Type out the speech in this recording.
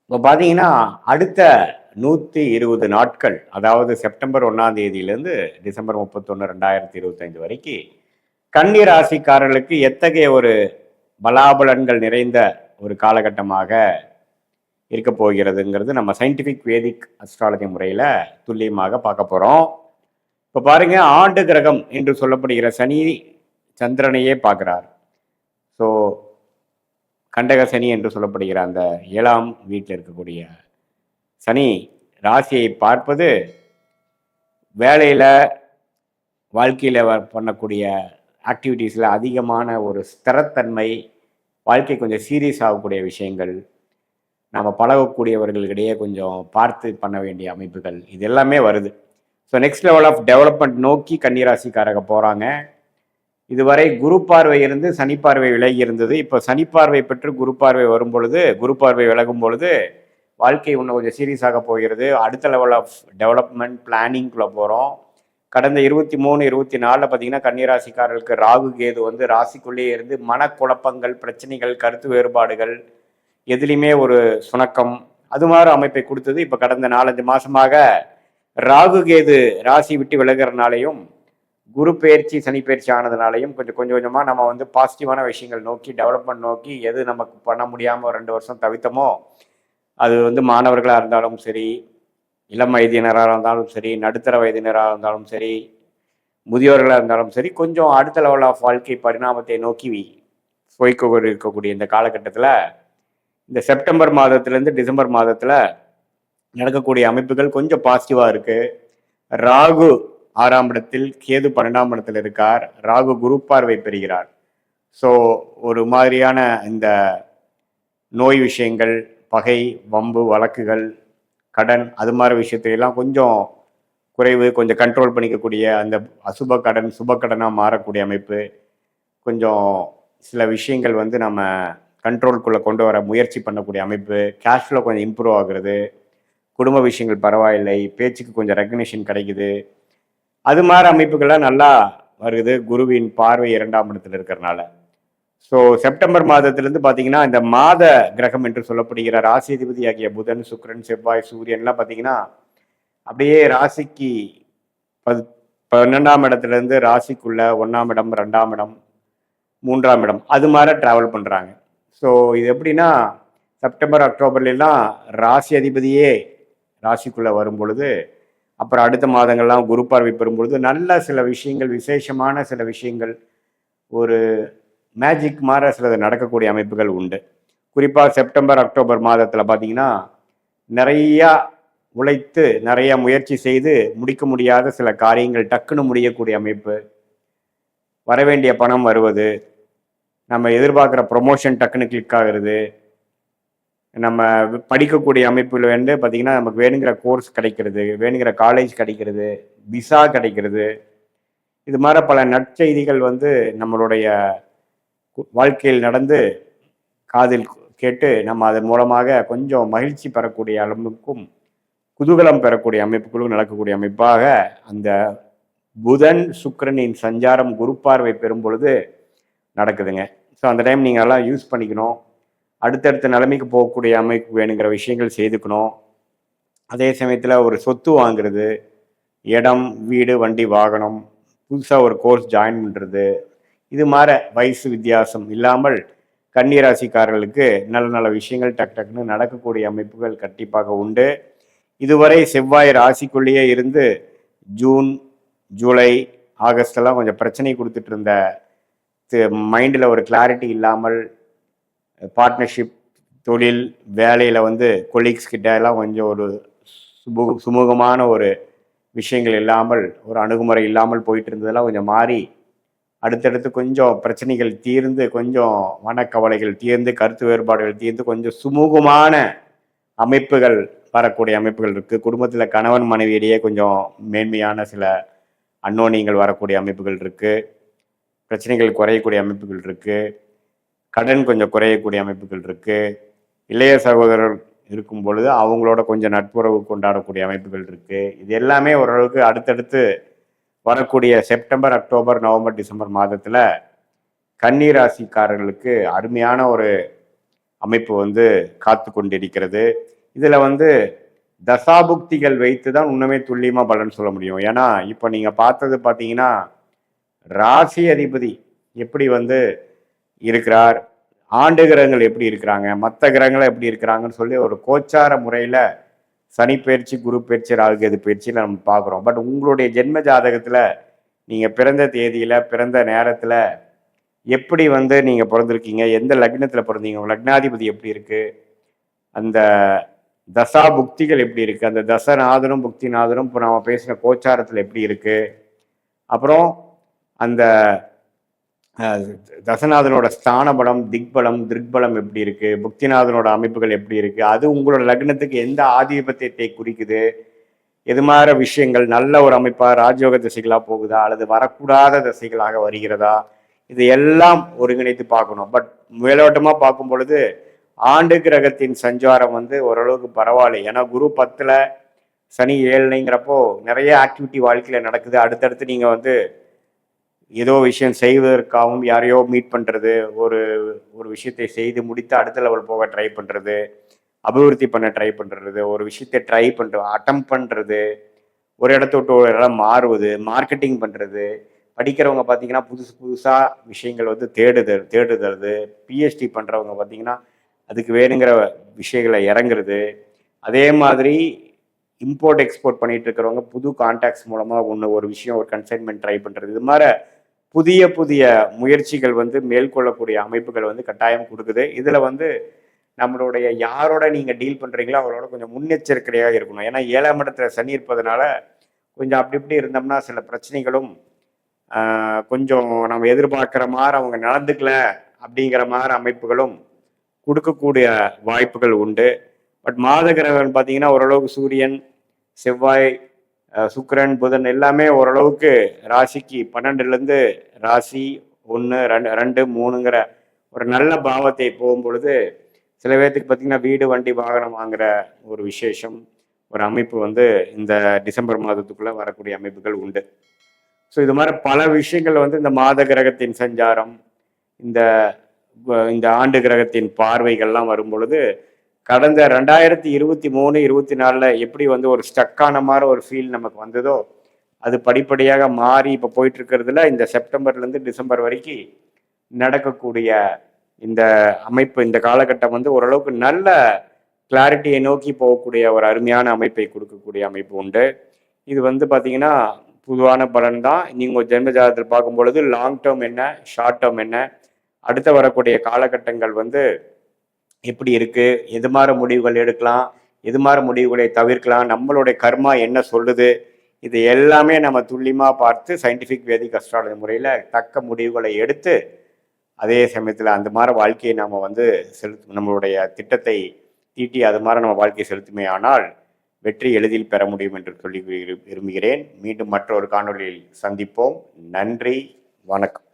இப்போ பார்த்தீங்கன்னா, அடுத்த 120 நாட்கள், அதாவது செப்டம்பர் 1ஆம் தேதியிலேருந்து டிசம்பர் 31, 2025 வரைக்கும், கன்னி ராசிக்காரர்களுக்கு எத்தகைய ஒரு பலாபலன்கள் நிறைந்த ஒரு காலகட்டமாக இருக்க போகிறதுங்கிறது நம்ம சயின்டிஃபிக் வேதிக் அஸ்ட்ராலஜி முறையில் துல்லியமாக பார்க்க போகிறோம். இப்போ பாருங்க, ஆண்டு கிரகம் என்று சொல்லப்படுகிற சனி சந்திரனையே பார்க்குறார். ஸோ கண்டக சனி என்று சொல்லப்படுகிற அந்த 7ஆம் வீட்டில் இருக்கக்கூடிய சனி ராசியை பார்ப்பது வேலையில், வாழ்க்கையில் பண்ணக்கூடிய ஆக்டிவிட்டீஸில் அதிகமான ஒரு ஸ்திரத்தன்மை, வாழ்க்கை கொஞ்சம் சீரியஸ் ஆகக்கூடிய விஷயங்கள், நம்ம பழகக்கூடியவர்களிடையே கொஞ்சம் பார்த்து பண்ண வேண்டிய அமைப்புகள், இது எல்லாமே வருது. So next level of development நோக்கி கன்னிராசிக்காரங்க போகிறாங்க. இதுவரை குரு பார்வை இருந்து சனி பார்வை விலகி இருந்தது. இப்போ சனி பார்வை பெற்று குரு பார்வை வரும் பொழுது, குரு பார்வை விலகும் பொழுது வாழ்க்கை இன்னும் கொஞ்சம் சீரியஸாக போகிறது. அடுத்த லெவல் ஆஃப் டெவலப்மெண்ட் பிளானிங்குள்ளே போகிறோம். கடந்த 23, 24 பார்த்தீங்கன்னா கன்னிராசிக்காரர்களுக்கு ராகு கேது வந்து ராசிக்குள்ளேயே இருந்து மனக்குழப்பங்கள், பிரச்சனைகள், கருத்து வேறுபாடுகள், எதுலேயுமே ஒரு சுணக்கம், அது மாதிரி அமைப்பை கொடுத்தது. இப்போ கடந்த 4-5 மாதமாக ராகு கேது ராசி விட்டு விலகிறனாலையும் குரு பயிற்சி சனி பயிற்சி ஆனதுனாலையும் கொஞ்சம் கொஞ்சமாக நம்ம வந்து பாசிட்டிவான விஷயங்கள் நோக்கி, டெவலப்மெண்ட் நோக்கி, எது நமக்கு பண்ண முடியாமல் 2 வருஷம் தவித்தமோ, அது வந்து மாணவர்களாக இருந்தாலும் சரி, இளம் வயதினராக இருந்தாலும் சரி, நடுத்தர வயதினராக இருந்தாலும் சரி, முதியோர்களாக இருந்தாலும் சரி, கொஞ்சம் அடுத்த லெவல் ஆஃப் வாழ்க்கை பரிணாமத்தை நோக்கி போய்க்கொண்டு இருக்கக்கூடிய இந்த காலகட்டத்தில், இந்த செப்டம்பர் மாதத்துலேருந்து டிசம்பர் மாதத்தில் நடக்கக்கூடிய அமைப்புகள் கொஞ்சம் பாசிட்டிவாக இருக்குது. ராகு 6ஆம் இடத்தில், கேது 12ஆம் இடத்தில் இருக்கார். ராகு குரு பார்வை பெறுகிறார். ஸோ ஒரு மாதிரியான இந்த நோய் விஷயங்கள், பகை, வம்பு, வழக்குகள், கடன், அது மாதிரி விஷயத்திலெல்லாம் கொஞ்சம் குறைவு, கொஞ்சம் கண்ட்ரோல் பண்ணிக்கக்கூடிய அந்த அசுப கடன் சுப கடனாக மாறக்கூடிய அமைப்பு, கொஞ்சம் சில விஷயங்கள் வந்து நம்ம கண்ட்ரோலுக்குள்ளே கொண்டு வர முயற்சி பண்ணக்கூடிய அமைப்பு, கேஷ்ஃப்ளோ கொஞ்சம் இம்ப்ரூவ் ஆகுறது, குடும்ப விஷயங்கள் பரவாயில்லை, பேச்சுக்கு கொஞ்சம் ரெக்கக்னிஷன் கிடைக்குது, அது மாதிரி அமைப்புகள்லாம் நல்லா வருது குருவின் பார்வை 2ஆம் இடத்துல இருக்கிறனால. ஸோ செப்டம்பர் மாதத்திலிருந்து பார்த்தீங்கன்னா இந்த மாத கிரகம் என்று சொல்லப்படுகிற ராசி அதிபதி ஆகிய புதன், சுக்கிரன், செவ்வாய், சூரியன்லாம் பார்த்தீங்கன்னா அப்படியே ராசிக்கு 12ஆம் இடத்துலேருந்து ராசிக்குள்ள 1ஆம் இடம், 2ஆம் இடம், 3ஆம் இடம், அது மாதிரி ட்ராவல் பண்ணுறாங்க. ஸோ இது எப்படின்னா செப்டம்பர் அக்டோபர்லாம் ராசி அதிபதியே ராசிக்குள்ளே வரும் பொழுது, அப்புறம் அடுத்த மாதங்கள்லாம் குரு பார்வை பெறும்பொழுது நல்ல சில விஷயங்கள், விசேஷமான சில விஷயங்கள், ஒரு மேஜிக் மாதிரி சிலது நடக்கக்கூடிய அமைப்புகள் உண்டு. குறிப்பாக செப்டம்பர் அக்டோபர் மாதத்தில் பார்த்தீங்கன்னா நிறையா உழைத்து, நிறைய முயற்சி செய்து முடிக்க முடியாத சில காரியங்கள் டக்குன்னு முடியக்கூடிய அமைப்பு, வரவேண்டிய பணம் வருவது, நம்ம எதிர்பார்க்குற ப்ரொமோஷன் டக்குன்னு கிளிக் ஆகுறது, நம்ம படிக்கக்கூடிய அமைப்பில் வந்து பார்த்திங்கன்னா நமக்கு வேணுங்கிற கோர்ஸ் கிடைக்கிறது, வேணுங்கிற காலேஜ் கிடைக்கிறது, விசா கிடைக்கிறது, இது மாதிரி பல நற்செய்திகள் வந்து நம்மளுடைய வாழ்க்கையில் நடந்து காதில் கேட்டு நம்ம அதன் மூலமாக கொஞ்சம் மகிழ்ச்சி பெறக்கூடிய அளவுக்கும் குதூகலம் பெறக்கூடிய அமைப்புகளும் நடக்கக்கூடிய அமைப்பாக அந்த புதன் சுக்கிரனின் சஞ்சாரம் குரு பார்வை பெறும் பொழுது நடக்குதுங்க. ஸோ அந்த டைம் நீங்கள் எல்லாம் யூஸ் பண்ணிக்கணும். அடுத்தடுத்த நிலைமைக்கு போகக்கூடிய அமைப்பு வேணுங்கிற விஷயங்கள் செய்துக்கணும். அதே சமயத்தில் ஒரு சொத்து வாங்குறது, இடம், வீடு, வண்டி, வாகனம், புதுசாக ஒரு கோர்ஸ் ஜாயின் பண்ணுறது, இது மாதிரி வயசு வித்தியாசம் இல்லாமல் கன்னிராசிக்காரர்களுக்கு நல்ல நல்ல விஷயங்கள் டக்குன்னு நடக்கக்கூடிய அமைப்புகள் கண்டிப்பாக உண்டு. இதுவரை செவ்வாய் ராசிக்குள்ளேயே இருந்து ஜூன், ஜூலை, ஆகஸ்டெல்லாம் கொஞ்சம் பிரச்சனை கொடுத்துட்டு இருந்த, மைண்டில் ஒரு கிளாரிட்டி இல்லாமல், பார்ட்னர்ஷிப், தொழில், வேலையில் வந்து கொலீக்ஸ் கிட்ட எல்லாம் கொஞ்சம் ஒரு சுமூகமான ஒரு விஷயங்கள் இல்லாமல், ஒரு அணுகுமுறை இல்லாமல் போயிட்டு இருந்ததெல்லாம் கொஞ்சம் மாறி அடுத்தடுத்து கொஞ்சம் பிரச்சனைகள் தீர்ந்து, கொஞ்சம் மனக்கவலைகள் தீர்ந்து, கருத்து வேறுபாடுகள் தீர்ந்து, கொஞ்சம் சுமூகமான அமைப்புகள் வரக்கூடிய அமைப்புகள் இருக்குது. குடும்பத்தில் கணவன் மனைவியிடையே கொஞ்சம் மேன்மையான சில அன்னோனியங்கள் வரக்கூடிய அமைப்புகள் இருக்குது. பிரச்சனைகள் குறையக்கூடிய அமைப்புகள் இருக்குது. கடன் கொஞ்சம் குறையக்கூடிய அமைப்புகள் இருக்குது. இளைய சகோதரர் இருக்கும் பொழுது அவங்களோட கொஞ்சம் நட்புறவு கொண்டாடக்கூடிய அமைப்புகள் இருக்குது. இது எல்லாமே ஓரளவுக்கு அடுத்தடுத்து வரக்கூடிய செப்டம்பர், அக்டோபர், நவம்பர், டிசம்பர் மாதத்தில் கன்னி ராசிக்காரர்களுக்கு அருமையான ஒரு அமைப்பு வந்து காத்து கொண்டிருக்கிறது. இதில் வந்து தசாபுக்திகள் வைத்து தான் இன்னுமே துல்லியமாக பலன் சொல்ல முடியும். ஏன்னா இப்போ நீங்கள் பார்த்தது பார்த்தீங்கன்னா ராசி அதிபதி எப்படி வந்து இருக்கிறார், ஆண்டு கிரகங்கள் எப்படி இருக்கிறாங்க, மற்ற கிரகங்கள் எப்படி இருக்கிறாங்கன்னு சொல்லி ஒரு கோச்சார முறையில் சனி பயிற்சி, குரு பயிற்சி, ராகு கேது பயிற்சியில் நம்ம பார்க்குறோம். பட் உங்களுடைய ஜென்ம ஜாதகத்தில் நீங்கள் பிறந்த தேதியில் பிறந்த நேரத்தில் எப்படி வந்து நீங்கள் பிறந்திருக்கீங்க, எந்த லக்னத்தில் பிறந்தீங்க, உங்கள் லக்னாதிபதி எப்படி இருக்குது, அந்த தசா புக்திகள் எப்படி இருக்குது, அந்த தசநாதனும் புக்திநாதனும் இப்போ நம்ம பேசின கோச்சாரத்தில் எப்படி இருக்குது, அப்புறம் அந்த தசநாதனோட ஸ்தான பலம், திக்பலம், திருக்பலம் எப்படி இருக்குது, புக்திநாதனோட அமைப்புகள் எப்படி இருக்குது, அது உங்களோட லக்னத்துக்கு எந்த ஆதிபத்தியத்தை குறிக்குது, எது மாதிரி விஷயங்கள் நல்ல ஒரு அமைப்பாக ராஜயோக திசைகளாக போகுதா அல்லது வரக்கூடாத திசைகளாக வருகிறதா, இது எல்லாம் ஒருங்கிணைத்து பார்க்கணும். பட் மேலோட்டமாக பார்க்கும் பொழுது ஆண்டு கிரகத்தின் சஞ்சாரம் வந்து ஓரளவுக்கு பரவாயில்லை. ஏன்னா குரு 10ல் சனி 7ங்கிறப்போ நிறைய ஆக்டிவிட்டி வாழ்க்கையில் நடக்குது. அடுத்தடுத்து நீங்கள் வந்து ஏதோ விஷயம் செய்வதற்காகவும் யாரையோ மீட் பண்ணுறது, ஒரு ஒரு விஷயத்தை செய்து முடித்து அடுத்த லெவல் போக ட்ரை பண்ணுறது, அபிவிருத்தி பண்ண ட்ரை பண்ணுறது, ஒரு விஷயத்தை ட்ரை பண்ணுறது, அட்டம் பண்ணுறது, ஒரு இடத்த விட்டு ஒரு இடம் மாறுவது, மார்க்கெட்டிங் பண்ணுறது, படிக்கிறவங்க பார்த்தீங்கன்னா புதுசாக விஷயங்கள் வந்து தேடுதல், பிஹெச்டி பண்ணுறவங்க பார்த்தீங்கன்னா அதுக்கு வேணுங்கிற விஷயங்களை இறங்குறது, அதே மாதிரி இம்போர்ட் எக்ஸ்போர்ட் பண்ணிட்டு இருக்கிறவங்க புது கான்டாக்ட்ஸ் மூலமாக ஒரு விஷயம் ஒரு கன்சைன்மெண்ட் ட்ரை பண்ணுறது, இது மாதிரி புதிய புதிய முயற்சிகள் வந்து மேற்கொள்ளக்கூடிய அமைப்புகள் வந்து கட்டாயம் கொடுக்குது. இதில் வந்து நம்மளுடைய யாரோட நீங்கள் டீல் பண்ணுறீங்களோ அவரோட கொஞ்சம் முன்னெச்சரிக்கையாக இருக்கணும். ஏன்னா 7ஆம் இடத்துல சனி இருப்பதனால கொஞ்சம் அப்படி இப்படி இருந்தோம்னா சில பிரச்சனைகளும் கொஞ்சம் நம்ம எதிர்பார்க்குற மாதிரி அவங்க நடந்துக்கல அப்படிங்கிற மாதிரி அமைப்புகளும் கொடுக்கக்கூடிய வாய்ப்புகள் உண்டு. பட் மாத கிரகங்கள் பார்த்தீங்கன்னா ஓரளவுக்கு சூரியன், செவ்வாய், சுக்கிரன், புதன் எல்லாமே ஓரளவுக்கு ராசிக்கு 12லேருந்து ராசி 1, 2, 3ங்கிற ஒரு நல்ல பாவத்தை போகும்பொழுது சில பேர்த்துக்கு பார்த்தீங்கன்னா வீடு, வண்டி, வாகனம் வாங்குற ஒரு விசேஷம், ஒரு அமைப்பு வந்து இந்த டிசம்பர் மாதத்துக்குள்ளே வரக்கூடிய அமைப்புகள் உண்டு. ஸோ இது மாதிரி பல விஷயங்கள் வந்து இந்த மாத கிரகத்தின் சஞ்சாரம், இந்த இந்த ஆண்டு கிரகத்தின் பார்வைகள்லாம் வரும் பொழுது கடந்த 2023, 24 எப்படி வந்து ஒரு ஸ்டக்கான மாதிரி ஒரு ஃபீல் நமக்கு வந்ததோ அது படிப்படியாக மாறி இப்போ போயிட்டு இருக்கிறதுல இந்த செப்டம்பர்லேருந்து டிசம்பர் வரைக்கும் நடக்கக்கூடிய இந்த அமைப்பு, இந்த காலகட்டம் வந்து ஓரளவுக்கு நல்ல கிளாரிட்டியை நோக்கி போகக்கூடிய ஒரு அருமையான அமைப்பை கொடுக்கக்கூடிய அமைப்பு உண்டு. இது வந்து பார்த்தீங்கன்னா பொதுவான பலன் தான். நீங்கள் ஜென்ம ஜாதகத்தில் பார்க்கும் பொழுது லாங் டேர்ம் என்ன, ஷார்ட் டேர்ம் என்ன, அடுத்த வரக்கூடிய காலகட்டங்கள் வந்து எப்படி இருக்கு, எது மாதிரி முடிவுகள் எடுக்கலாம், எது மாதிரி முடிவுகளை தவிர்க்கலாம், நம்மளுடைய கர்மா என்ன சொல்லுது, இது எல்லாமே நம்ம துல்லியமாக பார்த்து சயின்டிஃபிக் வேதிக் அஸ்ட்ராலஜி முறையில் தக்க முடிவுகளை எடுத்து அதே சமயத்தில் அந்த மாதிரி வாழ்க்கையை நம்ம வந்து நம்மளுடைய திட்டத்தை தீட்டி அது மாதிரி நம்ம வாழ்க்கையை செலுத்துமே ஆனால் வெற்றி எளிதில் பெற முடியும் என்று சொல்லி விரும்புகிறேன். மீண்டும் மற்றொரு காணொலியில் சந்திப்போம். நன்றி, வணக்கம்.